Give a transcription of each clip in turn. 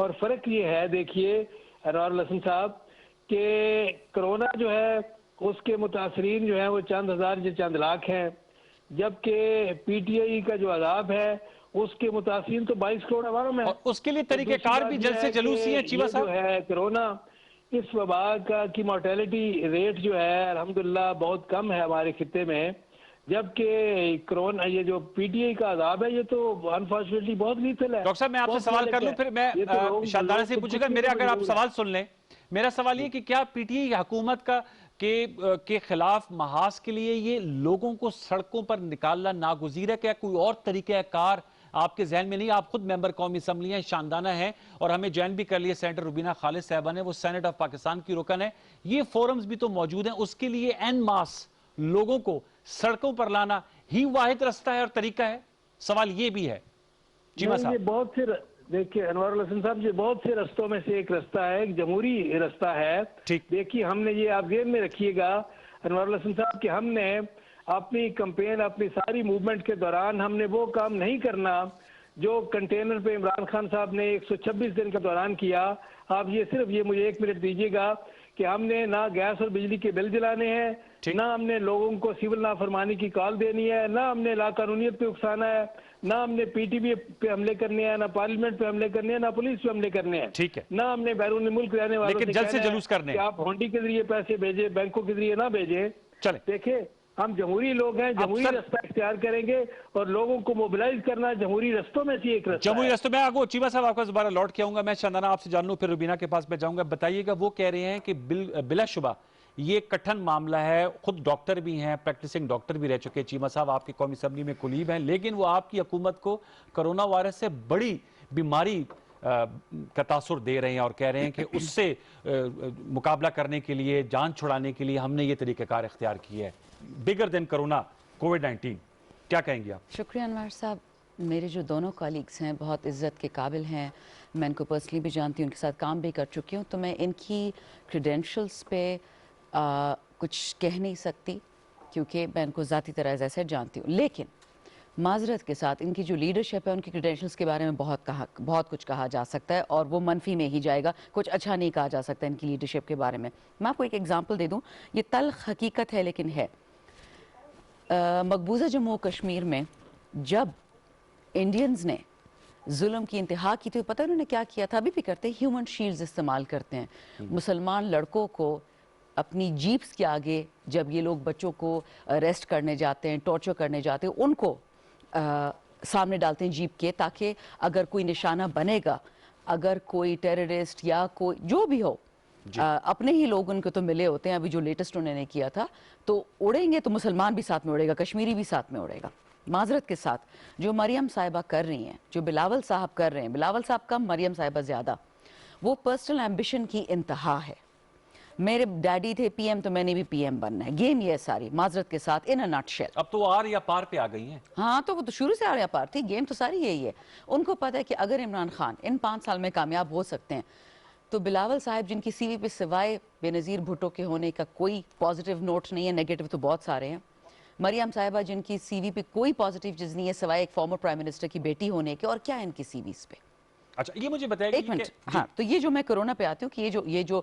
اور فرق یہ ہے دیکھیے انوار الحسن صاحب کہ کرونا جو ہے اس کے متاثرین جو ہیں وہ چند ہزار یا چند لاکھ ہیں، جبکہ پی ٹی آئی کا جو عذاب ہے اس کے متاثرین تو 22 کروڑ عوام ہیں. اور اس کے لیے طریقہ کار بھی جلد سے جلوسی ہیں چیمہ صاحب. جو ہے کرونا اس وبا کی مورٹیلٹی ریٹ جو ہے الحمدللہ بہت کم ہے ہمارے خطے میں، جبکہ کرونا یہ جو پی ٹی آئی کا عذاب ہے یہ تو انفارچونیٹلی بہت لیتل ہے. ڈاکٹر صاحب میں آپ سے سوال کر لوں پھر میں شاندانہ سے پوچھے گا، میرے اگر آپ سوال سن لیں. میرا سوال یہ کہ کیا پی ٹی آئی حکومت کا کے خلاف محاذ کے لیے یہ لوگوں کو سڑکوں پر نکالنا ناگزیر ہے؟ کیا کوئی اور طریقہ کار آپ کے ذہن میں نہیں؟ آپ خود ممبر قومی اسمبلی ہیں، شاندانہ ہیں، اور ہمیں جوائن بھی کر لیے سینیٹر روبینہ خالد صاحبہ نے، وہ سینٹ آف پاکستان کی رکن ہے. یہ فورمز بھی تو موجود ہیں، اس کے لیے این ماس لوگوں کو سڑکوں پر لانا ہی واحد رستہ ہے اور طریقہ ہے؟ سوال یہ بھی ہے چیمہ صاحب. یہ بہت سے دیکھیے انوار الحسن صاحب، یہ بہت سے رستوں میں سے ایک رستہ ہے، ایک جمہوری رستہ ہے. دیکھیے ہم نے یہ آپ ذہن میں رکھیے گا انوار الحسن صاحب کہ ہم نے اپنی کمپین، اپنی ساری موومنٹ کے دوران ہم نے وہ کام نہیں کرنا جو کنٹینر پہ عمران خان صاحب نے 126 دن کے دوران کیا. آپ یہ صرف یہ مجھے 1 منٹ دیجیے گا کہ ہم نے نہ گیس اور بجلی کے بل جلانے ہیں، نہ ہم نے لوگوں کو سول نافرمانی کی کال دینی ہے، نہ ہم نے لا قانونیت پہ اکسانا ہے، نہ ہم نے پی ٹی بی پہ حملے کرنے ہیں، نہ پارلیمنٹ پہ حملے کرنے ہیں، نہ پولیس پہ حملے کرنے ہیں، نہ ہم نے بیرون ملک رہنے والوں سے کہنا ہے کہ آپ ہونڈی کے ذریعے پیسے بھیجیں، بینکوں کے ذریعے نہ بھیجیں. دیکھیں ہم جمہوری لوگ ہیں، جمہوری رستہ اختیار کریں گے اور لوگوں کو موبلائز کرنا جمہوری رستوں میں سے ایک رستہ ہے. جمہوری رستوں میں آگو چیمہ صاحب آپ کا دوبارہ لوٹ کے آؤں گا. میں شاندانہ آپ سے جان لوں پھر روبینہ کے پاس میں جاؤں گا. بتائیے گا، وہ کہہ رہے ہیں کہ بلا شبہ یہ کٹھن معاملہ ہے، خود ڈاکٹر بھی ہیں، پریکٹسنگ ڈاکٹر بھی رہ چکے چیمہ صاحب، آپ کی قومی اسمبلی میں کلیب ہیں، لیکن وہ آپ کی حکومت کو کرونا وائرس سے بڑی بیماری کا تاثر دے رہے ہیں اور کہہ رہے ہیں کہ اس سے مقابلہ کرنے کے لیے، جان چھڑانے کے لیے ہم نے یہ طریقہ کار اختیار کیا ہے بگر دین کرونا کووڈ-19. کیا کہیں گے آپ؟ شکریہ انوار صاحب. میرے جو دونوں کالیگز ہیں بہت عزت کے قابل ہیں، میں ان کو پرسنلی بھی جانتی ہوں، ان کے ساتھ کام بھی کر چکی ہوں، تو میں ان کی کریڈینشلز پہ کچھ کہہ نہیں سکتی کیونکہ میں ان کو ذاتی طرح ایسے جانتی ہوں. لیکن معذرت کے ساتھ ان کی جو لیڈرشپ ہے، ان کی کریڈینشلز کے بارے میں بہت کچھ کہا جا سکتا ہے اور وہ منفی میں ہی جائے گا، کچھ اچھا نہیں کہا جا سکتا ان کی لیڈرشپ کے بارے میں. میں آپ کو ایک ایگزامپل دے دوں، یہ تلخ حقیقت ہے لیکن ہے. مقبوضہ جموں و کشمیر میں جب انڈینز نے ظلم کی انتہا کی تھی، پتہ انہوں نے کیا کیا تھا؟ ابھی بھی کرتے ہیں، ہیومن شیلڈز استعمال کرتے ہیں. مسلمان لڑکوں کو اپنی جیپس کے آگے جب یہ لوگ بچوں کو اریسٹ کرنے جاتے ہیں، ٹارچر کرنے جاتے ہیں، ان کو سامنے ڈالتے ہیں جیپ کے، تاکہ اگر کوئی نشانہ بنے گا، اگر کوئی ٹیررسٹ یا کوئی جو بھی ہو، اپنے ہی لوگ ان کو تو ملے ہوتے ہیں، ابھی جو لیٹسٹ انہوں نے کیا تھا، تو اڑیں گے تو مسلمان بھی ساتھ میں اڑے گا، کشمیری بھی ساتھ میں اڑے گا. معذرت کے ساتھ جو مریم صاحبہ کر رہی ہیں، جو بلاول صاحب کر رہے ہیں، بلاول صاحب کم، مریم صاحبہ زیادہ، وہ پرسنل ایمبیشن کی انتہا ہے. میرے ڈیڈی تھے پی ایم تو میں نے بھی پی ایم بننا ہے. گیم یہ ہے ساری، معذرت کے ساتھ، ان اے نٹ شیل. اب تو وہ آر یا پار پہ آ گئی ہیں. ہاں تو وہ تو شروع سے آر یا پار تھی. گیم تو ساری یہی ہے. ان کو پتہ ہے کہ اگر عمران خان ان 5 سال میں کامیاب ہو سکتے ہیں تو بلاول صاحب جن کی سی وی پہ سوائے بے نظیر بھٹو کے ہونے کا کوئی پازیٹیو نوٹ نہیں ہے، نیگیٹو تو بہت سارے ہیں. مریم صاحبہ جن کی سی وی پہ کوئی پازیٹیو چیز نہیں ہے سوائے ایک فارمر پرائم منسٹر کی بیٹی ہونے کے، اور کیا ان کی سی ویز پہ. اچھا یہ مجھے بتائیں ایک منٹ. ہاں تو یہ جو میں کرونا پہ آتی ہوں کہ یہ جو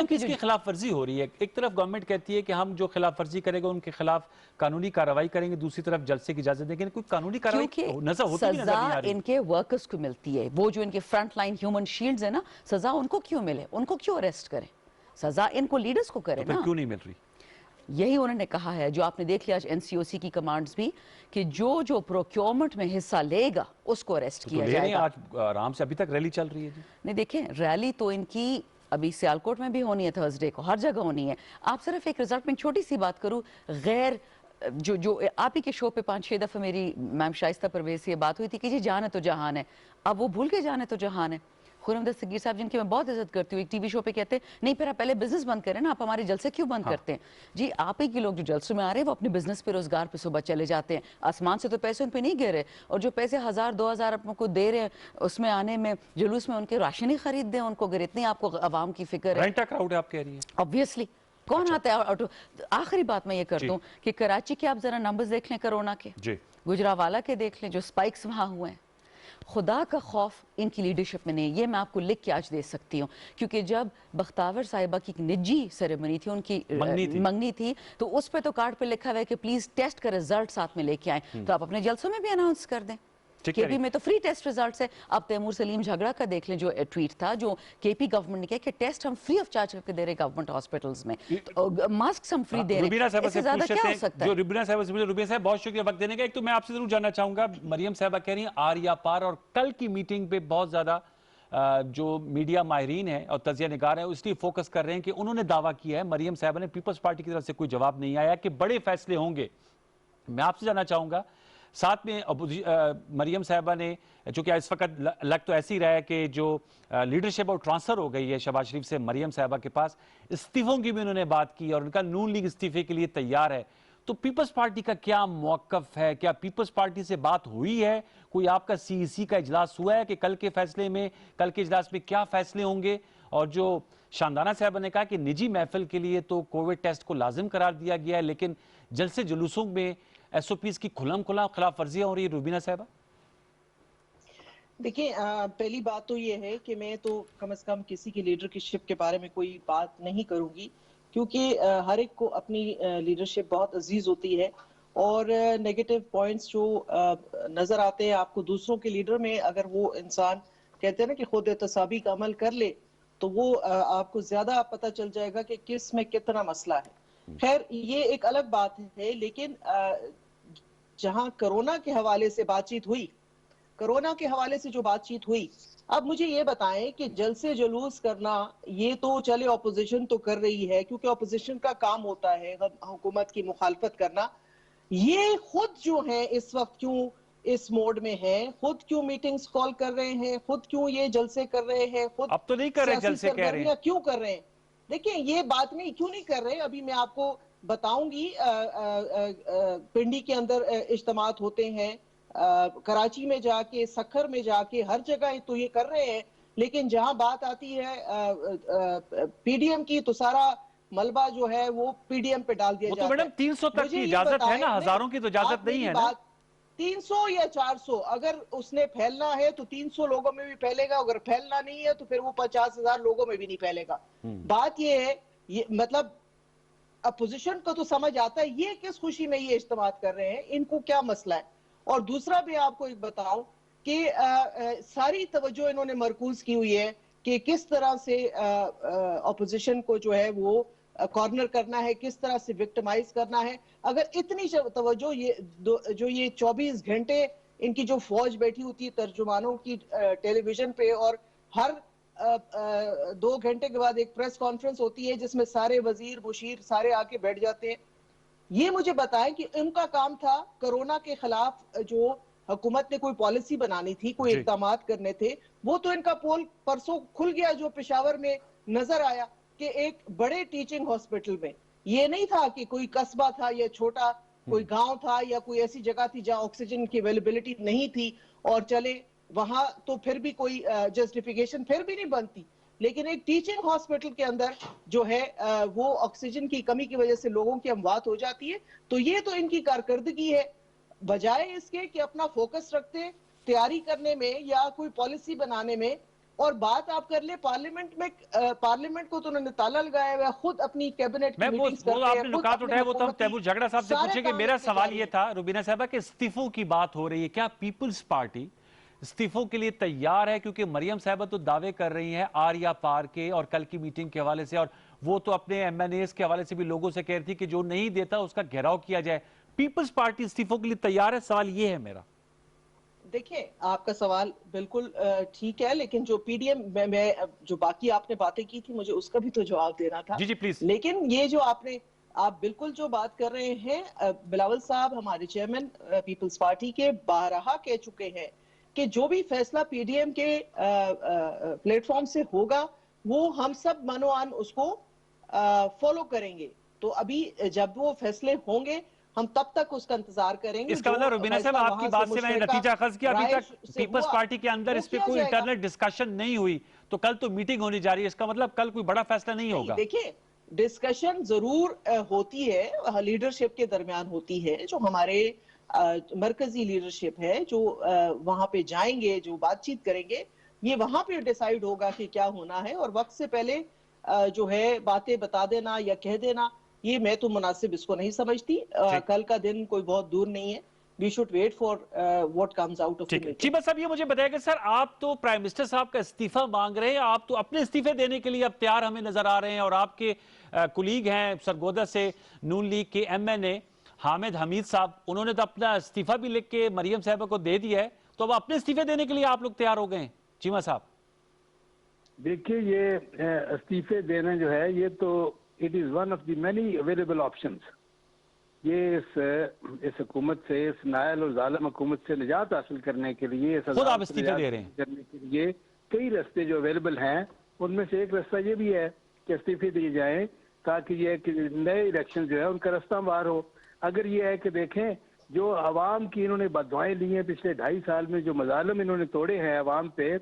کس کی خلاف ورزی ہو رہی ہے؟ ایک طرف گورنمنٹ کہتی ہے کہ ہم جو خلاف ورزی کرے گا ان کے خلاف قانونی کارروائی کریں گے، دوسری طرف جلسے کی اجازت دیں گے. کوئی قانونی کارروائی نظر ہوتی نہیں سزا ان کے ورکرز کو ملتی ہے. وہ جو ان کے فرنٹ لائن ہیومن شیلڈز ہیں نا، سزا ان کو کیوں ملے؟ ان کو کیوں اریسٹ کریں؟ سزا ان کو لیڈرز کو کرے نا. کیوں نہیں مل رہی؟ یہی انہوں نے کہا ہے، جو آپ نے دیکھ لیا این سی او سی کی کمانڈز بھی، کہ جو پروکیورمنٹ میں حصہ لے گا اس کو اریسٹ کیا جائے گا. آج آرام سے ابھی تک ریلی چل رہی ہے. نہیں دیکھیں، ریلی تو ان کی ابھی سیالکوٹ میں بھی ہونی ہے، تھرسڈے کو ہر جگہ ہونی ہے. آپ صرف ایک رزلٹ میں چھوٹی سی بات کروں، غیر جو آپ ہی کے شو پہ 5-6 دفعہ میری میم شائستہ پرویز سے یہ بات ہوئی تھی کہ جی جان ہے تو جہان ہے. اب وہ بھول کے جان ہے تو جہان ہے. خرم دستگیر صاحب جن کی میں بہت عزت کرتی ہوں، ایک ٹی وی شو پہ کہتے ہیں نہیں پھر آپ پہلے بزنس بند کریں نا، آپ ہمارے جلسے کیوں بند کرتے ہیں؟ جی آپ ہی کے لوگ جو جلسوں میں آ رہے ہیں وہ اپنے بزنس پہ، روزگار پہ صبح چلے جاتے ہیں. آسمان سے تو پیسے ان پہ نہیں گر رہے، اور جو پیسے 1000-2000 اپنوں کو دے رہے ہیں اس میں آنے میں، جلوس میں ان کے راشن ہی خرید دیں ان کو، اگر اتنی آپ کو عوام کی فکر ہے. رینٹا کراؤڈ ہے آپ کہہ رہی ہیں. obviously کون آتا ہے؟ آخری بات میں یہ کرتا ہوں کہ کراچی کے آپ ذرا نمبرز دیکھ لیں کرونا کے، گجراوالا کے دیکھ لیں جو سپائکس وہاں ہوئے ہیں. خدا کا خوف ان کی لیڈرشپ میں نہیں. یہ میں آپ کو لکھ کے آج دے سکتی ہوں, کیونکہ جب بختاور صاحبہ کی ایک نجی سیریمنی تھی, ان کی منگنی تھی, تو اس پہ تو کارڈ پہ لکھا ہوا ہے کہ پلیز ٹیسٹ کا رزلٹ ساتھ میں لے کے آئیں. تو آپ اپنے جلسوں میں بھی اناؤنس کر دیں. کے پی میں تو فری ٹیسٹ ریزلٹس ہے. اب تیمور سلیم جھگڑا کا دیکھ لیں جو ٹویٹ تھا, جو کے پی گورنمنٹ نے کہا کہ ٹیسٹ ہم فری آف چارج کر کے دے رہے گورنمنٹ ہاسپٹلز میں, ماسکس ہم فری دے رہے ہیں. اس سے زیادہ کیا ہو سکتا ہے؟ جو روبینہ صاحبہ سے روبینہ صاحب بہت شکریہ وقت دینے کا. ایک تو میں آپ سے ضرور جاننا چاہوں گا, مریم صاحبہ کہہ رہی ہیں آریا پار, اور کل کی میٹنگ پہ بہت زیادہ جو میڈیا ماہرین ہیں اور تجزیہ نگار ہیں اس لیے فوکس کر رہے ہیں کہ انہوں نے دعویٰ کیا ہے, مریم صاحبہ نے, پیپلز پارٹی کی طرف سے کوئی جواب نہیں آیا کہ بڑے فیصلے ہوں گے. میں آپ سے جاننا چاہوں گا, ساتھ میں مریم صاحبہ نے, چونکہ اس وقت لگ تو ایسی رہا ہے کہ جو لیڈرشپ اور ٹرانسفر ہو گئی ہے شہباز شریف سے مریم صاحبہ کے پاس, استعفوں کی بھی انہوں نے بات کی اور ان کا نون لیگ استعفے کے لیے تیار ہے. تو پیپلز پارٹی کا کیا موقف ہے؟ کیا پیپلز پارٹی سے بات ہوئی ہے؟ کوئی آپ کا سی ای سی کا اجلاس ہوا ہے کہ کل کے فیصلے میں, کل کے اجلاس میں کیا فیصلے ہوں گے؟ اور جو شاندانہ صاحبہ نے کہا کہ نجی محفل کے لیے تو کووڈ ٹیسٹ کو لازم قرار دیا گیا ہے, لیکن جلسے جلوسوں میں ایس او پیز کی کھلم کھلا خلاف ورزیاں ہو رہی ہے. روبینہ صاحبہ دیکھیں, پہلی بات تو یہ ہے کہ میں تو کم از کم کسی کی لیڈرشپ کے بارے میں کوئی بات نہیں کروں گی, کیونکہ ہر ایک کو اپنی لیڈرشپ بہت عزیز ہوتی ہے, اور نیگیٹو پوائنٹس جو نظر آتے ہیں آپ کو دوسروں کے لیڈر میں, اگر وہ انسان کہتے ہیں نا کہ خود احتسابی کا عمل کر لے تو وہ آپ کو زیادہ پتہ چل جائے گا کہ کس میں کتنا مسئلہ ہے. خیر یہ ایک الگ بات ہے, لیکن جہاں کرونا کے حوالے سے بات چیت ہوئی, کرونا کے حوالے سے جو بات چیت ہوئی, اب مجھے یہ بتائیں کہ جلسے جلوس کرنا یہ تو چلے اپوزیشن تو کر رہی ہے, کیونکہ اپوزیشن کا کام ہوتا ہے حکومت کی مخالفت کرنا. یہ خود جو ہیں اس وقت کیوں اس موڈ میں ہیں, خود کیوں میٹنگز کال کر رہے ہیں, خود کیوں یہ جلسے کر رہ ہیں, خود اب تو نہیں کر رہے, جلسے کہہ رہے ہیں کیوں کر رہے ہیں؟ دیکھیں یہ بات نہیں, کیوں نہیں کر رہے, ابھی میں آپ کو بتاؤں گی. پنڈی کے اندر اجتماعات ہوتے ہیں, کراچی میں جا کے, سکھر میں جا کے, ہر جگہ تو یہ کر رہے ہیں, لیکن جہاں بات آتی ہے پی ڈی ایم کی تو سارا ملبہ جو ہے وہ پی ڈی ایم پہ ڈال دیا جاتا ہے. وہ تو میڈم 300 تک کی اجازت ہے نا, ہزاروں کی تو اجازت نہیں ہے نا. 300 یا 400 اگر اس نے پھیلنا ہے تو 300 لوگوں میں بھی پھیلے گا, اگر پھیلنا نہیں ہے تو پھر وہ 50,000 لوگوں میں بھی نہیں پھیلے گا. بات یہ ہے, مطلب اپوزیشن کو تو سمجھ آتا ہے یہ کس خوشی میں یہ اجتماعات کر رہے ہیں, ان کو کیا مسئلہ ہے. اور دوسرا بھی آپ کو ایک بتاؤں کہ ساری توجہ انہوں نے مرکوز کی ہوئی ہے کہ کس طرح سے اپوزیشن کو جو ہے وہ کارنر کرنا ہے, کس طرح سے وکٹمائز کرنا ہے. اگر اتنی توجہ جو یہ 24 گھنٹے ان کی جو فوج بیٹھی ہوتی ہے ترجمانوں کی ٹیلی ویژن پہ, اور ہر 2 گھنٹے کے بعد ایک پریس کانفرنس ہوتی ہے جس میں سارے وزیر مشیر سارے آ کے بیٹھ جاتے ہیں, یہ مجھے بتائیں کہ ان کا کام تھا کرونا کے خلاف جو حکومت نے کوئی پالیسی بنانی تھی, کوئی اقدامات کرنے تھے, وہ تو ان کا پول پرسوں کھل گیا جو پشاور میں نظر آیا کہ ایک بڑے ٹیچنگ ہاسپٹل میں, یہ نہیں تھا کہ کوئی قصبہ تھا یا چھوٹا کوئی گاؤں تھا یا کوئی ایسی جگہ تھی جہاں آکسیجن کی اویلیبلٹی نہیں تھی, اور چلے وہاں تو پھر بھی کوئی جسٹیفیکیشن پھر بھی نہیں بنتی, لیکن ایک ٹیچنگ ہاسپٹل کے اندر جو ہے وہ آکسیجن کی کمی کی وجہ سے لوگوں کی اموات ہو جاتی ہے. تو یہ تو ان کی کارکردگی ہے, بجائے اس کے کہ اپنا فوکس رکھتے تیاری کرنے میں یا کوئی پالیسی بنانے میں. اور بات آپ کر لیں پارلیمنٹ میں, پارلیمنٹ کو تو انہوں نے تالا لگایا ہوا ہے, خود اپنی کیبنٹ کی میٹنگز کرتے ہیں, آپ نے نکات اٹھائے وہ تو ہم تیمور جھگڑا صاحب سے پوچھیں گے. میرا سوال یہ تھا روبینہ صاحبہ کہ استعفوں کی بات ہو رہی ہے, کیا پیپلز پارٹی استعفوں کے لیے تیار ہے؟ کیونکہ مریم صاحبہ تو دعوے کر رہی ہیں آریا پار کے اور کل کی میٹنگ کے حوالے سے, اور وہ تو اپنے ایم این ایز کے حوالے سے بھی لوگوں سے کہہ رہی تھی کہ جو نہیں دیتا اس کا گھیراؤ کیا جائے. پیپلز پارٹی استعفوں کے لیے تیار ہے؟ سوال یہ ہے میرا. دیکھیں آپ کا سوال بالکل ٹھیک ہے, لیکن جو پی ڈی ایم میں جو باقی آپ نے باتیں کی تھی مجھے اس کا بھی تو جواب دینا تھا. جی پلیز. لیکن یہ جو آپ بالکل جو بات کر رہے ہیں, بلاول صاحب ہمارے چیئرمین پیپلز پارٹی کے بارہا کہہ چکے ہیں کہ جو بھی فیصلہ پی ڈی ایم کے پلیٹ فارم سے ہوگا وہ ہم سب منوان اس کو فالو کریں گے. تو ابھی جب وہ فیصلے ہوں گے ہم تب تک اس کا انتظار کریں گے. اس کا مطلب روبینہ صاحب آپ کی بات سے میں نتیجہ اخذ کیا ابھی تک پیپلز پارٹی کے اندر اس پہ کوئی انٹرنل ڈسکشن نہیں ہوئی, تو کل تو میٹنگ ہونی جا رہی ہے, اس کا مطلب کل کوئی بڑا فیصلہ نہیں ہوگا. دیکھیں ڈسکشن ضرور ہوتی ہے، لیڈرشپ کے درمیان ہوتی ہے، جو ہمارے مرکزی لیڈرشپ ہے جو وہاں پہ جائیں گے، جو بات چیت کریں گے، یہ وہاں پہ ڈیسائیڈ ہوگا کہ کیا ہونا ہے، اور وقت سے پہلے جو ہے باتیں بتا دینا یا کہہ دینا، یہ میں تو مناسب اس کو نہیں سمجھتی۔ کل کا دن کوئی بہت دور نہیں ہے، we should wait for what comes out of the meeting۔ Cheema صاحب یہ مجھے بتائیں کہ سر آپ تو پرائم منسٹر صاحب کا استعفیٰ مانگ رہے ہیں، آپ تو اپنے استعفے دینے کے لیے اب تیار ہمیں نظر آ رہے ہیں، اور آپ کے کولیگ ہیں سرگودا سے نون لیگ کے ایم این اے حامد حمید صاحب، انہوں نے تو اپنا استعفیٰ بھی لکھ کے مریم صاحبہ کو دے دیا ہے، تو اب اپنے استعفے دینے کے لیے آپ لوگ تیار ہو گئے ہیں چیمہ صاحب؟ دیکھیے یہ استعفے دینا جو ہے یہ تو it is one of the many available options. یہ اس حکومت سے، اس نائل اور ظالم حکومت سے نجات حاصل کرنے کے لیے، خود آپ استعفے دے رہے ہیں کرنے کے لیے کئی راستے جو اویلیبل ہیں، ان میں سے ایک راستہ یہ بھی ہے کہ استعفے دیے جائیں تاکہ یہ نئے الیکشن جو ہے ان کا راستہ ہموار ہو۔ اگر یہ ہے کہ دیکھیں جو عوام کی انہوں نے بددعائیں لی ہیں پچھلے 2.5 سال میں، جو مظالم انہوں نے توڑے ہیں عوام پہ،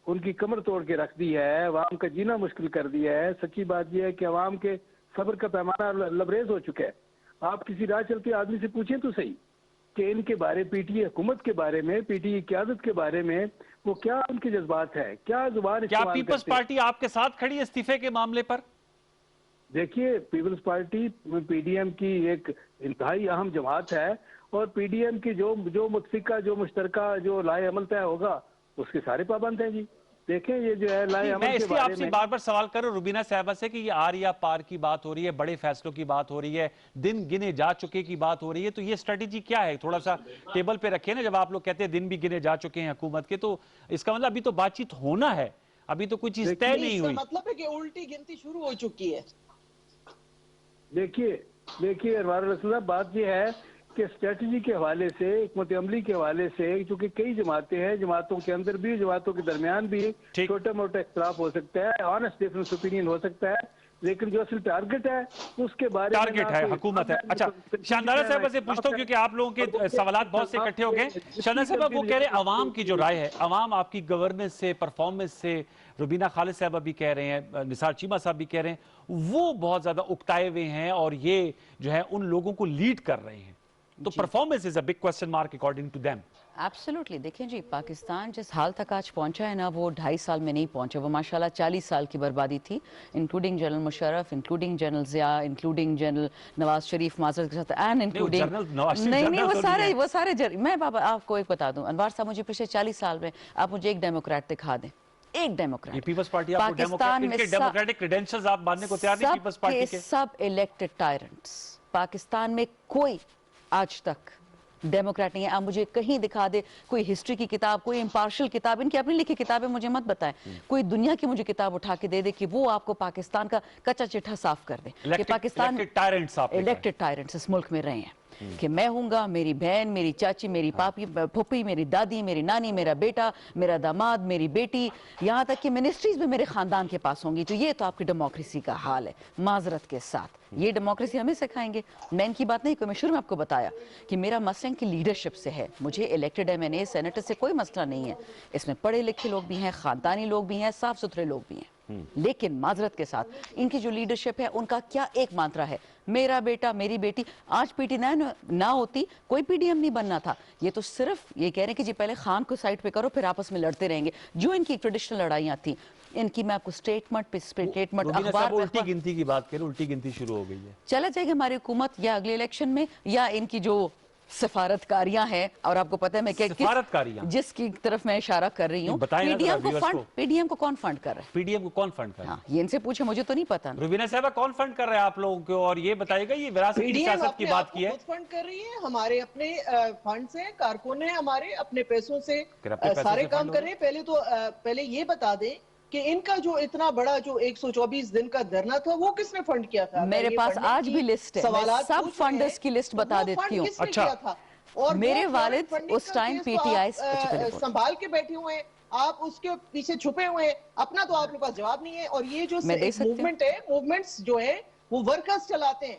ان کی کمر توڑ کے رکھ دی ہے، عوام کا جینا مشکل کر دیا ہے۔ سچی بات یہ ہے کہ عوام کے صبر کا پیمانہ لبریز ہو چکا ہے۔ آپ کسی راہ چلتے آدمی سے پوچھیں تو صحیح کہ ان کے بارے، پی ٹی اے حکومت کے بارے میں، پی ٹی اے قیادت کے بارے میں وہ کیا ان کے جذبات ہے، کیا زبان کیا استعمال پیپلز کرتے ہیں۔ پارٹی آپ کے ساتھ کھڑی ہے استعفے کے معاملے پر؟ دیکھیے Peoples Party P D M کی ایک انتہائی اہم جماعت ہے، اور پی ڈی ایم کی جو متفقہ، جو مشترکہ، جو لائے عمل طے ہوگا اس کے سارے پابند ہیں۔ جی دیکھیں یہ جو ہے لائے میں عمل کے اس لیے آپ بارے سے میں بار بار سوال کر رہا ہوں روبینہ صاحبہ سے کہ یہ آر یا پار کی بات ہو رہی ہے، بڑے فیصلوں کی بات ہو رہی ہے، دن گنے جا چکے کی بات ہو رہی ہے، تو یہ اسٹریٹجی کیا ہے؟ تھوڑا سا ٹیبل پہ رکھیں نا، جب آپ لوگ کہتے ہیں دن بھی گنے جا چکے ہیں حکومت کے، تو اس کا مطلب ابھی تو بات چیت ہونا ہے، ابھی تو کوئی چیز طے نہیں ہوئی۔ اس کا مطلب ہے کہ الٹی گنتی شروع ہو چکی ہے۔ دیکھیے انوار الرحمن صاحب، بات یہ ہے کہ اسٹریٹجی کے حوالے سے، حکمت عملی کے حوالے سے، چونکہ کئی جماعتیں ہیں، جماعتوں کے اندر بھی، جماعتوں کے درمیان بھی چھوٹا موٹا اختلاف ہو سکتا ہے، آنسٹ ڈفرنس اوپینین ہو سکتا ہے، لیکن جو اصل ٹارگٹ ہے اس کے بارے میں ٹارگٹ ہے حکومت ہے۔ اچھا شاندارہ صاحبہ سے پوچھتا ہوں کیونکہ آپ لوگوں کے سوالات بہت سے اکٹھے ہو گئے۔ شاندارہ صاحبہ وہ کہہ رہے ہیں عوام کی جو رائے ہے، عوام آپ کی گورننس سے، پرفارمنس سے، روبینہ خالد صاحبہ بھی کہہ رہے ہیں، نثار چیمہ صاحب بھی کہہ رہے ہیں، وہ بہت زیادہ اکتائے ہوئے ہیں اور یہ جو ہے ان لوگوں کو لیڈ کر رہے ہیں، تو performance is a big question mark according to them. Absolutely, دیکھیں جی پاکستان جس حال تک آج پہنچا ہے نا، وہ 2.5 سال میں نہیں پہنچا، وہ ماشاءاللہ 40 سال کی بربادی تھی، including general Musharraf, including general Zia, including general Nawaz Sharif معذرت کے ساتھ، اینڈ انکلوڈنگ نہیں وہ سارے میں بابا آپ کو ایک بتا دوں انوار صاحب، مجھے پچھلے 40 سال میں آپ مجھے ایک ڈیموکریٹ دکھا دیں، ایک ڈیموکریٹ پیپلز پارٹی آپ کو ڈیموکریٹک کریڈینشلز آپ ماننے کو تیار نہیں پیپلز پارٹی کے؟ سب الیکٹڈ ٹائرنٹس پاکستان میں کوئی آج تک ڈیموکریٹ نہیں ہے۔ آپ مجھے کہیں دکھا دے کوئی ہسٹری کی کتاب، کوئی امپارشل کتاب، ان کی اپنی لکھی کتابیں مجھے مت بتائیں، کوئی دنیا کی مجھے کتاب اٹھا کے دے دے کہ وہ آپ کو پاکستان کا کچا چٹھا صاف کر دے کہ پاکستان الیکٹڈ ٹائرنٹس اس ملک میں رہے ہیں، کہ میں ہوں گا، میری بہن، میری چاچی، میری پاپی، پھپھی، میری دادی، میری نانی، میرا بیٹا، میرا داماد، میری بیٹی، یہاں تک کہ منسٹریز بھی میرے خاندان کے پاس ہوں گی، تو یہ تو آپ کی ڈیموکریسی کا حال ہے معذرت کے ساتھ۔ یہ ڈیموکریسی ہمیں سکھائیں گے؟ میں ان کی بات نہیں، میں شروع میں آپ کو بتایا کہ میرا مسئلہ ان کی لیڈرشپ سے ہے، مجھے الیکٹڈ ایم این اے سینیٹر سے کوئی مسئلہ نہیں ہے، اس میں پڑھے لکھے لوگ بھی ہیں، خاندانی لوگ بھی ہیں، صاف ستھرے لوگ بھی ہیں، لیکن معذرت کے ساتھ ان کی جو لیڈرشپ ہے ان کا کیا ایک مانترا ہے، میرا بیٹا، میری بیٹی۔ آج پی ٹی نہ ہوتی کوئی پی ڈی ایم نہیں بننا تھا، یہ تو صرف یہ کہہ رہے ہیں کہ جی پہلے خان کو سائٹ پہ کرو پھر آپس میں لڑتے رہیں گے، جو ان کی ٹریڈیشنل لڑائیاں تھیں، ان کی میں آپ کو سٹیٹمنٹ پہ سٹیٹمنٹ اخبار پہ الٹی گنتی کی بات کریں، الٹی گنتی شروع ہو گئی ہے، چلا جائے گا ہماری حکومت یا اگلے الیکشن میں، یا ان کی جو سفارتکاریاں ہیں، اور آپ کو پتہ ہے میں جس کی طرف میں اشارہ کر رہی ہوں، پی ڈی ایم کو کون فنڈ کر رہا ہے؟ پی ڈی ایم کو کون فنڈ کر رہا ہے؟ یہ ان سے پوچھے، مجھے تو نہیں پتا۔ روبینہ صاحبہ کون فنڈ کر رہا ہے آپ لوگوں کو؟ اور یہ بتائے گا یہ وراثت کی سیاست کی بات کی ہے؟ خود فنڈ کر رہی ہے، ہمارے اپنے فنڈ سے، کارکن ہیں ہمارے اپنے پیسوں سے سارے کام کر رہے ہیں۔ پہلے یہ بتا دیں کہ ان کا جو اتنا بڑا جو 124 دن کا دھرنا تھا وہ کس نے فنڈ کیا تھا؟ میرے پاس آج بھی لسٹ ہے، میں سب فنڈرز کی لسٹ بتا دیتی ہوں۔ اچھا، اور میرے والد اس ٹائم پی ٹی آئی سنبھال کے بیٹھے ہوئے ہیں، آپ اس کے پیچھے چھپے ہوئے ہیں، اپنا تو آپ کے پاس جواب نہیں ہے۔ اور یہ جو موومنٹ ہے، موومنٹس جو ہے وہ ورکرز چلاتے ہیں،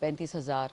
35,000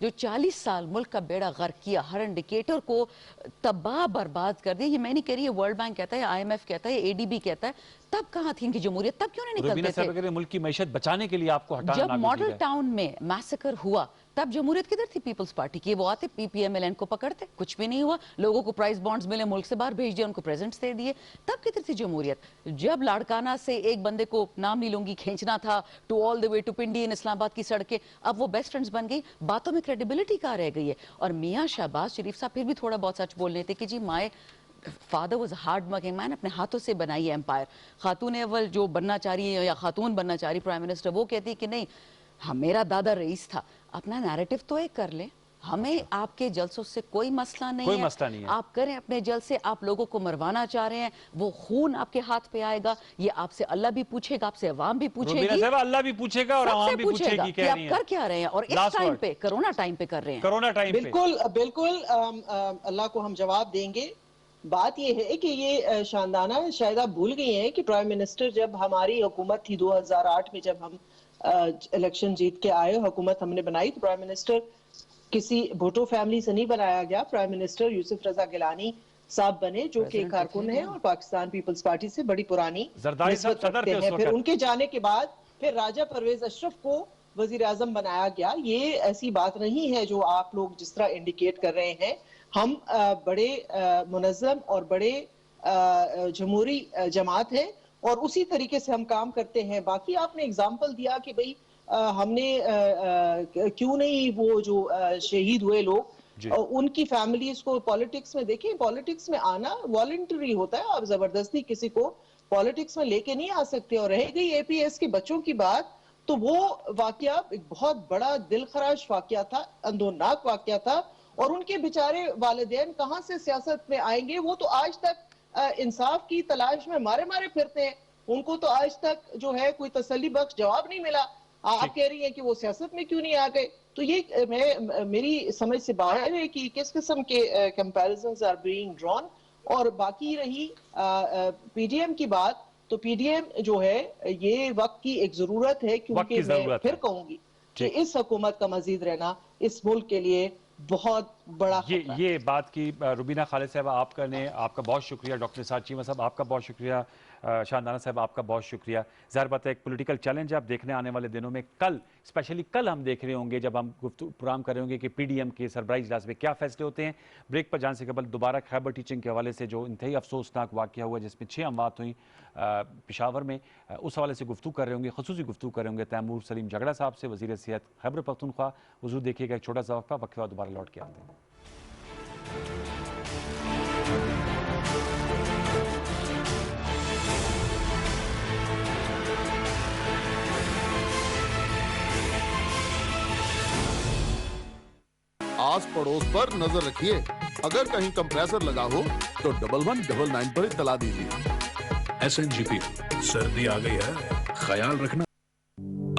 جو 40 سال ملک کا بیڑا غرق کیا, ہر انڈیکیٹر کو تباہ برباد کر دیا. یہ میں نہیں کہہ رہی, یہ ورلڈ بینک کہتا ہے, IMF کہتا ہے, ADB کہتا ہے. تب کہاں تھی ان کی جمہوریت؟ تب کیوں نہیں روبینہ نکلتے صاحب تھے؟ ملک کی معیشت بچانے کے لیے آپ کو ہٹانا جب ناگزیر ماڈل ہے. ٹاؤن میں میسیکر ہوا تب جمہوریت کدھر تھی پیپلز پارٹی کی؟ وہ آتے PPMLN کو پکڑتے, کچھ بھی نہیں ہوا. لوگوں کو پرائز بانڈز ملے, ملک سے باہر بھیج دیا, ان کو پریزنٹس دے دیے. تب کدھر تھی جمہوریت؟ جب لاڑکانہ سے ایک بندے کو, نام نہیں لوں گی, کھینچنا تھا to all the way to Pindi in Islamabad کی سڑکیں, اب وہ بیسٹ فرینڈز بن گئی. باتوں میں کریڈیبلٹی کہاں رہ گئی ہے؟ اور میاں شہباز شریف صاحب پھر بھی تھوڑا بہت سچ بول رہے تھے کہ جی مائے فادر واز ہارڈ ورکنگ مین, اپنے ہاتھوں سے بنائی ہے امپائر. خاتون اول جو بننا چاہ رہی ہے یا خاتون بننا چاہ رہی پرائم منسٹر, وہ کہتی ہے کہ نہیں میرا دادا رئیس تھا. اپنا نیریٹو تو ایک کر لیں. ہمیں آپ کے جلسوں سے کوئی مسئلہ نہیں ہے. آپ کریں اپنے جلسے, آپ لوگوں کو مروانا چاہ رہے ہیں, وہ خون آپ کے ہاتھ پہ آئے گا, یہ آپ سے اللہ بھی پوچھے گا, آپ سے عوام بھی پوچھے گی. اللہ بھی پوچھے گا اور عوام بھی پوچھے گی کہ آپ کر کیا رہے ہیں, اور اس ٹائم پہ کرونا ٹائم پہ کر رہے ہیں. کرونا ٹائم پہ بالکل بالکل اللہ کو ہم جواب دیں گے. بات یہ ہے کہ یہ شاندانہ, شاید آپ بھول گئی ہیں کہ پرائم منسٹر جب ہماری حکومت تھی 2008 میں, جب ہم الیکشن جیت کے آئے, حکومت ہم نے بنائی, تو پرائم منسٹر کسی بھٹو فیملی سے نہیں بنایا گیا. پرائم منسٹر یوسف رضا گیلانی صاحب بنے, جو کہ کارکن ہیں اور پاکستان پیپلز پارٹی سے بڑی پرانی نسبت رکھتے ہیں. پھر ان کے جانے کے بعد پھر راجہ پرویز اشرف کو وزیر اعظم بنایا گیا. یہ ایسی بات نہیں ہے جو آپ لوگ جس طرح انڈیکیٹ کر رہے ہیں. ہم بڑے منظم اور بڑے جمہوری جماعت ہیں اور اسی طریقے سے ہم کام کرتے ہیں. باقی آپ نے اگزامپل دیا کہ بھئی ہم نے کیوں نہیں وہ جو شہید ہوئے لوگ ان کی فیملیز کو پالیٹکس میں, دیکھیں پالیٹکس میں آنا والنٹری ہوتا ہے, آپ زبردستی کسی کو پالیٹکس میں لے کے نہیں آ سکتے. اور رہ گئی APS کے بچوں کی بات, تو وہ واقعہ ایک بہت بڑا دل خراش واقعہ تھا, اندھوناک واقعہ تھا, اور ان کے بیچارے والدین کہاں سے سیاست میں آئیں گے؟ وہ تو آج تک انصاف کی تلاش میں مارے پھرتے ہیں. ان کو تو آج تک جو ہے کوئی تسلی بخش جواب نہیں ملا. آپ کہہ رہی ہیں کہ وہ سیاست میں کیوں نہیں آ گئے. تو یہ میری سمجھ سے باہر ہے کہ کس قسم کے کمپیریزنز آر بینگ ڈرون. اور باقی رہی PDM کی بات, تو PDM جو ہے یہ وقت کی ایک ضرورت ہے, کیونکہ میں پھر کہوں گی کہ اس حکومت کا مزید رہنا اس ملک کے لیے بہت بڑا خطرہ ہے. یہ بات کی روبینہ خالد صاحبہ, آپ کا بہت شکریہ. ڈاکٹر نثار چیمہ صاحب آپ کا بہت شکریہ. شاندانہ صاحب آپ کا بہت شکریہ. ظاہر بات ہے ایک پولیٹیکل چیلنج ہے, آپ دیکھنے آنے والے دنوں میں, کل اسپیشلی کل ہم دیکھ رہے ہوں گے جب ہم پروگرام کر رہے ہوں گے کہ PDM کے سربراہی اجلاس میں کیا فیصلے ہوتے ہیں. بریک پر جانے سے قبل دوبارہ خیبر ٹیچنگ کے حوالے سے جو انتہائی افسوسناک واقعہ ہوا جس میں 6 اموات ہوئیں پشاور میں, اس حوالے سے گفتگو کر رہے ہوں گے, خصوصی گفتگو کر رہے ہوں گے تیمور سلیم جھگڑا صاحب سے, وزیر صحت خیبر پختونخوا. حضور دیکھیے گا ایک چھوٹا سا وقفہ, وقفے بعد دوبارہ لوٹ کے آتے ہیں. آس پڑوس پر نظر رکھیے, اگر کہیں کمپریسر لگا ہو تو 1199 پر اطلاع دیجیے. SNGP سردی آ گئی ہے, خیال رکھنا.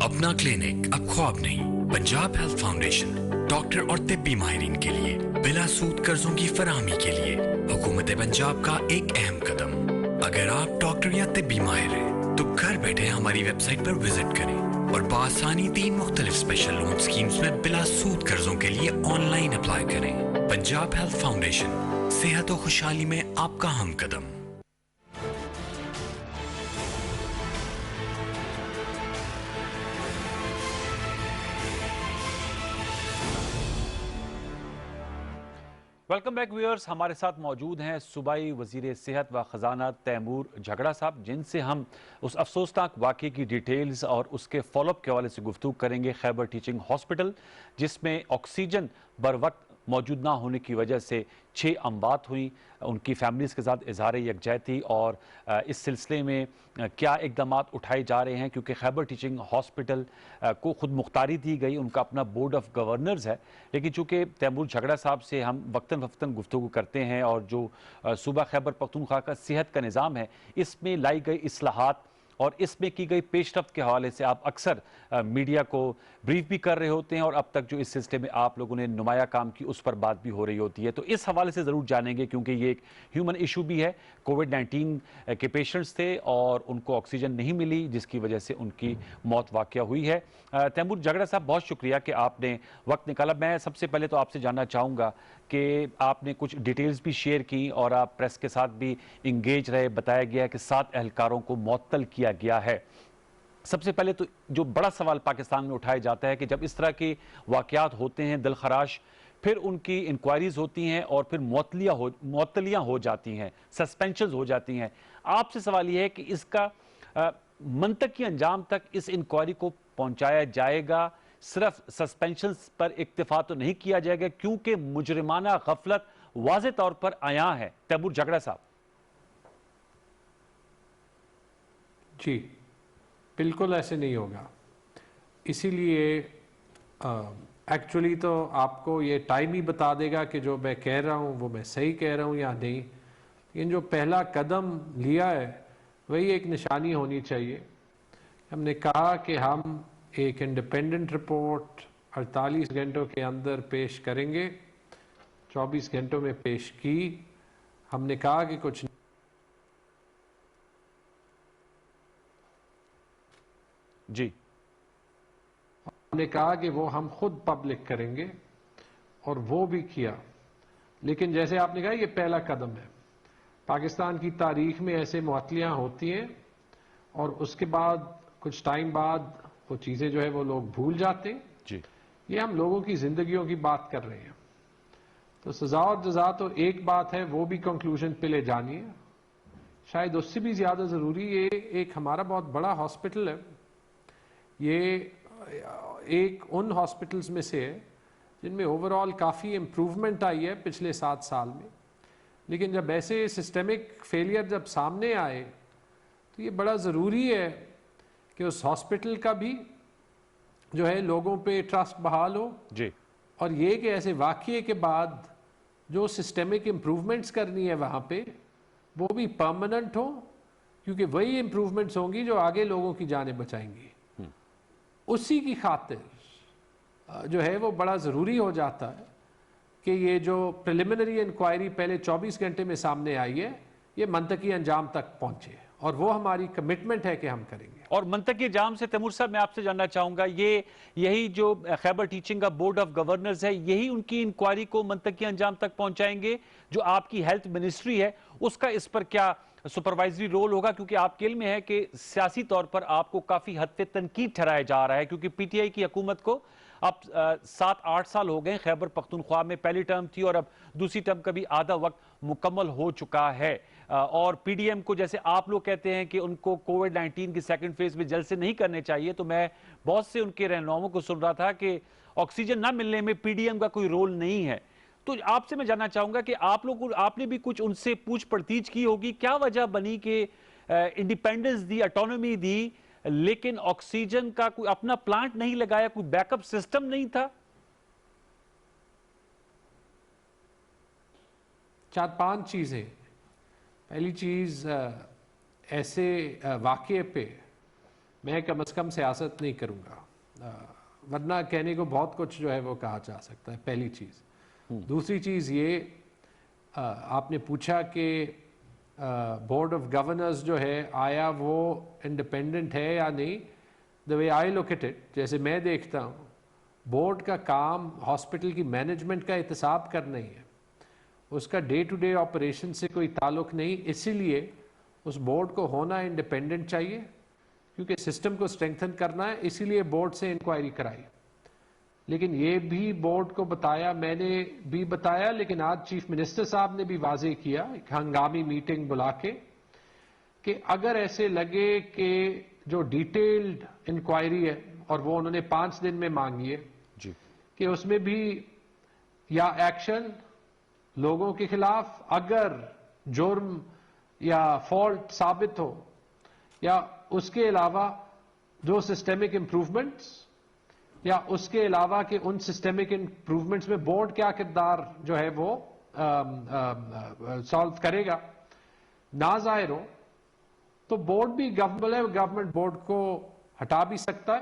اپنا کلینک اب خواب نہیں. پنجاب ہیلتھ فاؤنڈیشن ڈاکٹر اور طبی ماہرین کے لیے بلا سود قرضوں کی فراہمی کے لیے حکومت پنجاب کا ایک اہم قدم. اگر آپ ڈاکٹر یا طبی ماہر ہیں تو گھر بیٹھے ہماری ویب سائٹ پر وزٹ کریں اور بآسانی 3 مختلف اسپیشل لون سکیمز میں بلا سود قرضوں کے لیے آن لائن اپلائی کریں. پنجاب ہیلتھ فاؤنڈیشن, صحت و خوشحالی میں آپ کا ہم قدم. Welcome back viewers. ہمارے ساتھ موجود ہیں صوبائی وزیر صحت و خزانہ تیمور جھگڑا صاحب, جن سے ہم اس افسوسناک واقعے کی ڈیٹیلز اور اس کے فالو اپ کے حوالے سے گفتگو کریں گے. خیبر ٹیچنگ ہاسپٹل جس میں آکسیجن بر وقت موجود نہ ہونے کی وجہ سے 6 اموات ہوئیں, ان کی فیملیز کے ساتھ اظہار یکجہتی اور اس سلسلے میں کیا اقدامات اٹھائے جا رہے ہیں, کیونکہ خیبر ٹیچنگ ہاسپٹل کو خود مختاری دی گئی, ان کا اپنا بورڈ آف گورنرز ہے. لیکن چونکہ تیمور جھگڑا صاحب سے ہم وقتاً فوقتاً گفتگو کرتے ہیں, اور جو صوبہ خیبر پختونخوا کا صحت کا نظام ہے اس میں لائی گئی اصلاحات اور اس میں کی گئی پیش رفت کے حوالے سے آپ اکثر میڈیا کو بریف بھی کر رہے ہوتے ہیں اور اب تک جو اس سلسلے میں آپ لوگوں نے نمایاں کام کی اس پر بات بھی ہو رہی ہوتی ہے. تو اس حوالے سے ضرور جانیں گے کیونکہ یہ ایک ہیومن ایشو بھی ہے. کووڈ-19 کے پیشنٹس تھے اور ان کو آکسیجن نہیں ملی جس کی وجہ سے ان کی موت واقع ہوئی ہے. تیمور جھگڑا صاحب بہت شکریہ کہ آپ نے وقت نکالا. میں سب سے پہلے تو آپ سے جاننا چاہوں گا کہ آپ نے کچھ ڈیٹیلز بھی شیئر کی اور آپ پریس کے ساتھ بھی انگیج رہے. بتایا گیا کہ 7 اہلکاروں کو معطل کیا گیا ہے. سب سے پہلے تو جو بڑا سوال پاکستان میں اٹھایا جاتا ہے کہ جب اس طرح کے واقعات ہوتے ہیں دل خراش, پھر ان کی انکوائریز ہوتی ہیں اور پھر معطلیاں ہو جاتی ہیں, سسپینشنز ہو جاتی ہیں. آپ سے سوال یہ ہے کہ اس کا منطقی انجام تک اس انکوائری کو پہنچایا جائے گا, صرف سسپینشنز پر اکتفا تو نہیں کیا جائے گا کیونکہ مجرمانہ غفلت واضح طور پر عیاں ہے. تیمور جھگڑا صاحب. جی بالکل ایسے نہیں ہوگا. اسی لیے ایکچولی تو آپ کو یہ ٹائم ہی بتا دے گا کہ جو میں کہہ رہا ہوں وہ میں صحیح کہہ رہا ہوں یا نہیں. لیکن جو پہلا قدم لیا ہے وہی ایک نشانی ہونی چاہیے. ہم نے کہا کہ ہم ایک انڈیپینڈنٹ رپورٹ 48 گھنٹوں کے اندر پیش کریں گے. 24 گھنٹوں میں پیش کی. ہم نے کہا کہ کچھ جی ہم نے کہا کہ وہ ہم خود پبلک کریں گے اور وہ بھی کیا. لیکن جیسے آپ نے کہا یہ پہلا قدم ہے. پاکستان کی تاریخ میں ایسے معطلیاں ہوتی ہیں اور اس کے بعد کچھ ٹائم بعد وہ چیزیں جو ہے وہ لوگ بھول جاتے ہیں. جی یہ ہم لوگوں کی زندگیوں کی بات کر رہے ہیں. تو سزا اور جزا تو ایک بات ہے, وہ بھی کنکلوژن پہ لے جانی ہے. شاید اس سے بھی زیادہ ضروری یہ ایک ہمارا بہت بڑا ہاسپٹل ہے. یہ ایک ان ہاسپٹلز میں سے ہے جن میں اوورآل کافی امپروومنٹ آئی ہے پچھلے 7 سال میں. لیکن جب ایسے سسٹمک فیلئر جب سامنے آئے تو یہ بڑا ضروری ہے کہ اس ہاسپٹل کا بھی جو ہے لوگوں پہ ٹرسٹ بحال ہو. جی اور یہ کہ ایسے واقعے کے بعد جو سسٹمک امپروومنٹس کرنی ہے وہاں پہ وہ بھی پرماننٹ ہو, کیونکہ وہی امپروومنٹس ہوں گی جو آگے لوگوں کی جانیں بچائیں گی. اسی کی خاطر جو ہے وہ بڑا ضروری ہو جاتا ہے کہ یہ جو پریلیمنری انکوائری پہلے 24 گھنٹے میں سامنے آئی ہے یہ منطقی انجام تک پہنچے, اور وہ ہماری کمٹمنٹ ہے کہ ہم کریں گے. اور منطقی انجام سے تیمور صاحب میں آپ سے جاننا چاہوں گا, یہی جو خیبر ٹیچنگ کا بورڈ آف گورنرز ہے یہی ان کی انکوائری کو منطقی انجام تک پہنچائیں گے؟ جو آپ کی ہیلتھ منسٹری ہے اس کا اس پر کیا سپروائزری رول ہوگا؟ کیونکہ آپ کے علم میں ہے کہ سیاسی طور پر آپ کو کافی حد پہ تنقید ٹھہرایا جا رہا ہے, کیونکہ پی ٹی آئی کی حکومت کو اب 7-8 سال ہو گئے. خیبر پختونخوا میں پہلی ٹرم تھی اور اب دوسری ٹرم کا بھی آدھا وقت مکمل ہو چکا ہے. اور پی ڈی ایم کو جیسے آپ لوگ کہتے ہیں کہ ان کو کووڈ-19 کی سیکنڈ فیز میں جلسے نہیں کرنے چاہیے, تو میں بہت سے ان کے رہنماؤں کو سن رہا تھا کہ آکسیجن نہ ملنے میں پی ڈی ایم کا کوئی رول نہیں ہے. تو آپ سے میں جاننا چاہوں گا کہ آپ نے بھی کچھ ان سے پوچھ پرتیچ کی ہوگی, کیا وجہ بنی کہ انڈیپینڈنس دی, اٹانومی دی, لیکن آکسیجن کا کوئی اپنا پلانٹ نہیں لگایا, کوئی بیک اپ سسٹم نہیں تھا؟ 4-5 چیزیں. پہلی چیز, ایسے واقعے پہ میں کم از کم سیاست نہیں کروں گا, ورنہ کہنے کو بہت کچھ جو ہے وہ کہا جا سکتا ہے. پہلی چیز. دوسری چیز یہ, آپ نے پوچھا کہ بورڈ آف گورنرز جو ہے آیا وہ انڈیپینڈنٹ ہے یا نہیں. the way I look at it, جیسے میں دیکھتا ہوں, بورڈ کا کام ہاسپٹل کی مینجمنٹ کا احتساب کرنا ہی ہے, اس کا ڈے ٹو ڈے آپریشن سے کوئی تعلق نہیں. اسی لیے اس بورڈ کو ہونا انڈیپینڈنٹ چاہیے, کیونکہ سسٹم کو اسٹرینگتھن کرنا ہے. اسی لیے بورڈ سے انکوائری کرائی. لیکن یہ بھی بورڈ کو بتایا, میں نے بھی بتایا, لیکن آج چیف منسٹر صاحب نے بھی واضح کیا ایک ہنگامی میٹنگ بلا کے کہ اگر ایسے لگے کہ جو ڈیٹیلڈ انکوائری ہے, اور وہ انہوں نے 5 دن میں مانگی ہے, جی, کہ اس میں بھی یا ایکشن لوگوں کے خلاف اگر جرم یا فالٹ ثابت ہو, یا اس کے علاوہ جو سسٹمک امپروومنٹس, یا اس کے علاوہ کہ ان سسٹمک امپروومنٹس میں بورڈ کیا کردار جو ہے وہ سالو کرے گا, نہ ظاہر ہو, تو بورڈ بھی گورنمنٹ بورڈ کو ہٹا بھی سکتا ہے.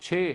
6,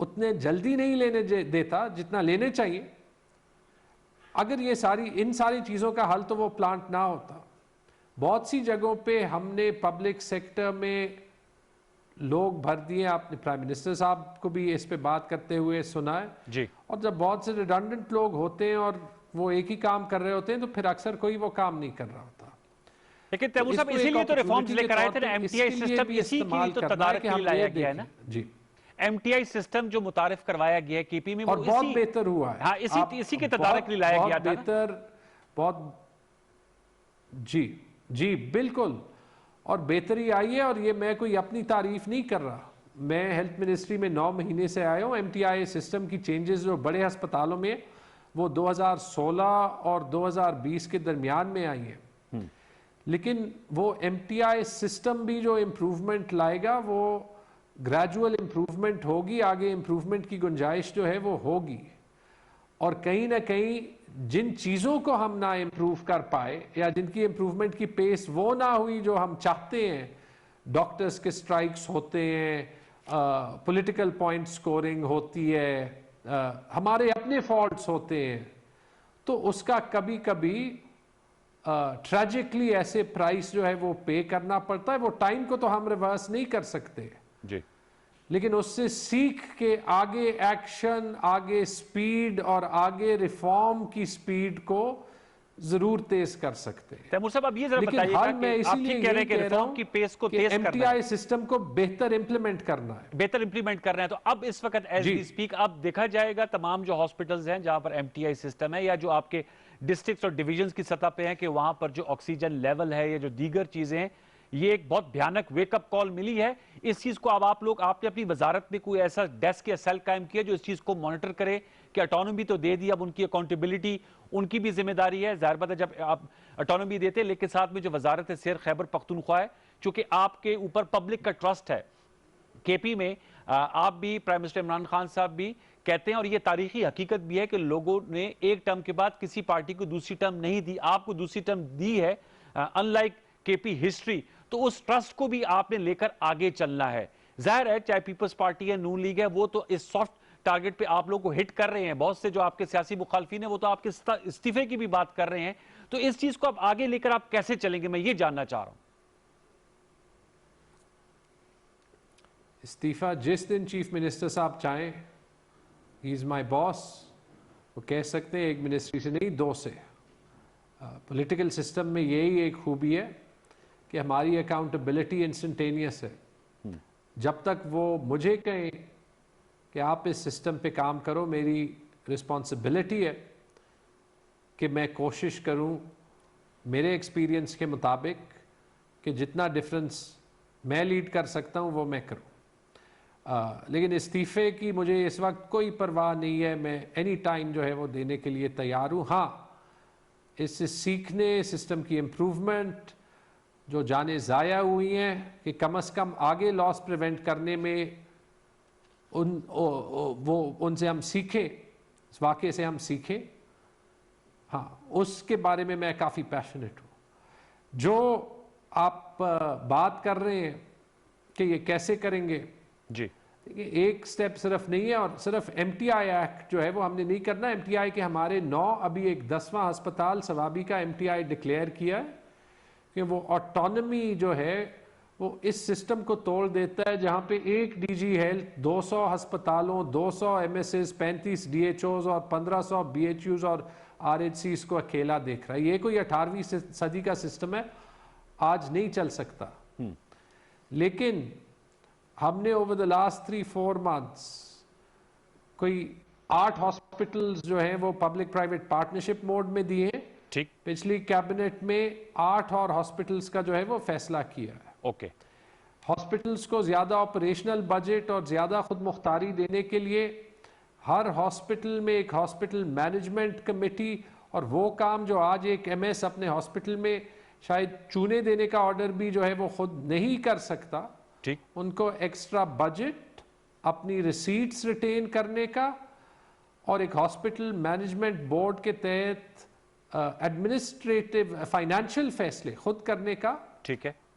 اتنے جلدی نہیں لینے دیتا جتنا لینے چاہیے. اگر یہ ان ساری چیزوں کا حل تو وہ پلانٹ نہ ہوتا. بہت سی جگہوں پہ ہم نے پبلک سیکٹر میں لوگ بھر دیے. آپ نے پرائم منسٹر صاحب کو بھی اس پہ بات کرتے ہوئے سنا ہے جی. اور جب بہت سے ریڈنڈنٹ لوگ ہوتے ہیں اور وہ ایک ہی کام کر رہے ہوتے ہیں تو پھر اکثر کوئی وہ کام نہیں کر رہا ہوتا. لیکن تیمور صاحب اسی لیے تو ریفارمز لے کر آئے تھے نا, ایم ٹی آئی سسٹم اسی کے لیے تو تدارک کے لیے لایا گیا ہے نا. جی, ایم ٹی آئی سسٹم جو متعارف کروایا گیا ہے کے پی میں, اور بہت بہتر ہوا ہے. ہاں اسی کے تدارک کے لیے لایا گیا تھا. بہتر, بہت, جی بالکل, اور بہتری آئی ہے. اور یہ میں کوئی اپنی تعریف نہیں کر رہا, میں ہیلتھ منسٹری میں 9 مہینے سے آیا ہوں. ایم ٹی آئی سسٹم کی چینجز جو بڑے ہسپتالوں میں وہ 2016 اور 2020 کے درمیان میں آئی ہیں. لیکن وہ ایم ٹی آئی سسٹم بھی جو امپروومنٹ لائے گا وہ گریجول امپروومنٹ ہوگی. آگے امپروومنٹ کی گنجائش جو ہے وہ ہوگی. اور کہیں نہ کہیں جن چیزوں کو ہم نہ امپروو کر پائے یا جن کی امپروومنٹ کی پیس وہ نہ ہوئی جو ہم چاہتے ہیں, ڈاکٹرز کے سٹرائکس ہوتے ہیں, پولیٹیکل پوائنٹ سکورنگ ہوتی ہے, ہمارے اپنے فالٹس ہوتے ہیں, تو اس کا کبھی کبھی ٹریجکلی ایسے پرائس جو ہے وہ پے کرنا پڑتا ہے. وہ ٹائم کو تو ہم ریورس نہیں کر سکتے جی, لیکن اس سے سیکھ کے آگے ایکشن, آگے سپیڈ اور آگے ریفارم کی سپیڈ کو ضرور تیز کر سکتے ہیں. تیمور صاحب اب یہ ذرا لیکن بتائیے حال گا میں کہ اسی آپ لیے ٹھیک کہہ رہے ہیں کہ یہی کہہ رہا ریفارم ہوں کی پیس کو کہ تیز ایم ٹی کرنا آئی ہے, سسٹم کو بہتر امپلیمنٹ کرنا ہے. بہتر امپلیمنٹ کر رہے ہیں. تو اب اس وقت ایز وی اسپیک اب دیکھا جائے گا تمام جو ہاسپٹلز ہیں جہاں پر ایم ٹی آئی سسٹم ہے یا جو آپ کے ڈسٹرکٹس اور ڈویژنز کی سطح پہ ہیں کہ وہاں پر جو آکسیجن لیول ہے یا جو دیگر چیزیں ہیں, یہ ایک بہت بھیانک ویک اپ کال ملی ہے. اس چیز کو اب آپ نے اپنی وزارت میں کوئی ایسا ڈیسک یا سیل قائم کیا جو اس چیز کو مانیٹر کرے کہ اٹانومی تو دے دی, اب ان کی اکاؤنٹیبلٹی ان کی بھی ذمہ داری ہے. ظاہر بات ہے جب آپ اٹانومی دیتے لیکن ساتھ میں جو وزارت صحت خیبر پختونخوا ہے, چونکہ آپ کے اوپر پبلک کا ٹرسٹ ہے. کے پی میں آپ بھی, پرائم منسٹر عمران خان صاحب بھی کہتے ہیں, اور یہ تاریخی حقیقت بھی ہے کہ لوگوں نے ایک ٹرم کے بعد کسی پارٹی کو دوسری ٹرم نہیں دی, آپ کو دوسری ٹرم دی ہے ان لائک کے پی ہسٹری. تو اس ٹرسٹ کو بھی آپ نے لے کر آگے چلنا ہے. ظاہر ہے چاہے پیپلز پارٹی ہے, نون لیگ ہے, وہ تو اس سافٹ ٹارگٹ پہ آپ لوگوں کو ہٹ کر رہے ہیں. بہت سے جو آپ کے سیاسی مخالفین ہیں وہ تو آپ کے استعفے کی بھی بات کر رہے ہیں. تو اس چیز کو اب آگے لے کر آپ کیسے چلیں گے, میں یہ جاننا چاہ رہا ہوں. استعفیٰ جس دن چیف منسٹر صاحب چاہیں, ہی از مائی باس, وہ کہہ سکتے ہیں, ایک منسٹری سے نہیں 2 سے. پولیٹیکل سسٹم میں یہی ایک خوبی ہے کہ ہماری اکاؤنٹیبلٹی انسٹنٹینیس ہے. جب تک وہ مجھے کہیں کہ آپ اس سسٹم پہ کام کرو, میری رسپانسبلٹی ہے کہ میں کوشش کروں میرے ایکسپیرینس کے مطابق کہ جتنا ڈفرنس میں لیڈ کر سکتا ہوں وہ میں کروں. لیکن استعفے کی مجھے اس وقت کوئی پرواہ نہیں ہے, میں اینی ٹائم جو ہے وہ دینے کے لیے تیار ہوں. ہاں, اس سے سیکھنے, سسٹم کی امپروومنٹ, جو جانیں ضائع ہوئی ہیں کہ کم از کم آگے لاس پریونٹ کرنے میں ان سے ہم سیکھیں, اس واقعے سے ہم سیکھیں. ہاں, اس کے بارے میں کافی پیشنیٹ ہوں. جو آپ بات کر رہے ہیں کہ یہ کیسے کریں گے, جی, ایک سٹیپ صرف نہیں ہے, اور صرف ایم ٹی آئی ایکٹ جو ہے وہ ہم نے نہیں کرنا. ایم ٹی آئی کے ہمارے 9 ابھی ایک 10واں ہسپتال ثوابی کا ایم ٹی آئی ڈکلیئر کیا ہے کہ وہ آٹونومی جو ہے وہ اس سسٹم کو توڑ دیتا ہے جہاں پہ ایک ڈی جی ہیلتھ 200 ہسپتالوں, 200 M S es, 35 D H Os اور 1500 بی ایچ یوز اور آر ایچ سیز کو اکیلا دیکھ رہا ہے. یہ کوئی 18ویں صدی کا سسٹم ہے, آج نہیں چل سکتا. لیکن ہم نے اوور دا لاسٹ 3-4 months کوئی 8 ہاسپٹلز جو ہیں وہ پبلک پرائیویٹ پارٹنرشپ موڈ میں دیے ہیں. ٹھیک, پچھلی کیبنٹ میں 8 اور ہاسپٹلز کا جو ہے وہ فیصلہ کیا ہے. اوکے. ہاسپٹلز کو زیادہ آپریشنل بجٹ اور زیادہ خود مختاری دینے کے لیے ہر ہاسپٹل میں ایک ہاسپٹل مینجمنٹ کمیٹی, اور وہ کام جو آج ایک ایم ایس اپنے ہاسپٹل میں شاید چونے دینے کا آرڈر بھی جو ہے وہ خود نہیں کر سکتا, ٹھیک, ان کو ایکسٹرا بجٹ, اپنی ریسیٹس ریٹین کرنے کا, اور ایک ہاسپٹل مینجمنٹ بورڈ کے تحت ایڈمنسٹریٹو فائنینشیل فیصلے خود کرنے کا ٹھیک ہے,